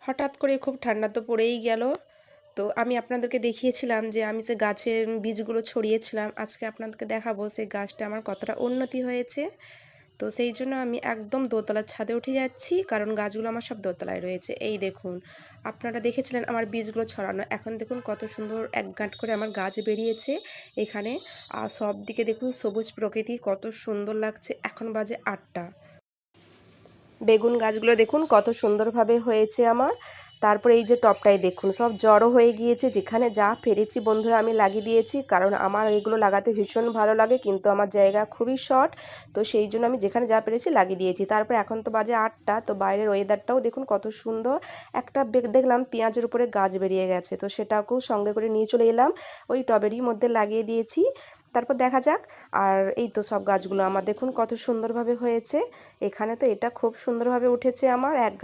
হঠাৎ করে খুব ঠান্ডা তো পড়েই গেল। তো আমি আপনাদেরকে দেখিয়েছিলাম যে আমি যে গাছের বীজগুলো ছড়িয়েছিলাম, আজকে আপনাদেরকে দেখাবো সেই গাছটা আমার কতটা উন্নতি হয়েছে। তো সেই জন্য আমি একদম দোতলার ছাদে উঠে যাচ্ছি, কারণ গাছগুলো আমার সব দোতলায় রয়েছে। এই দেখুন, আপনারা দেখেছিলেন আমার বীজগুলো ছড়ানো, এখন দেখুন কত সুন্দর এক গাঁট করে আমার গাছ বেরিয়েছে এখানে। আর সব দিকে দেখুন সবুজ প্রকৃতি, কত সুন্দর লাগছে। এখন বাজে 8টা। বেগুন গাছগুলো দেখুন কত সুন্দরভাবে হয়েছে আমার। তারপরে এই যে টবটাই দেখুন সব জড়ো হয়ে গিয়েছে, যেখানে যা পেরেছি বন্ধুরা আমি লাগিয়ে দিয়েছি, কারণ আমার এগুলো লাগাতে ভীষণ ভালো লাগে, কিন্তু আমার জায়গা খুবই শর্ট। তো সেই জন্য আমি যেখানে যা পেরেছি লাগিয়ে দিয়েছি। তারপরে এখন তো বাজে 8টা, তো বাইরের ওয়েদারটাও দেখুন কত সুন্দর। একটা দেখলাম পেঁয়াজের উপরে গাছ বেরিয়ে গেছে, তো সেটাকেও সঙ্গে করে নিয়ে চলে এলাম, ওই টবেরই মধ্যে লাগিয়ে দিয়েছি। তারপর দেখা যাক। আর এই তো সব গাছগুলো আমার দেখুন কত সুন্দরভাবে হয়েছে। এখানে তো এটা খুব সুন্দরভাবে উঠেছে আমার এক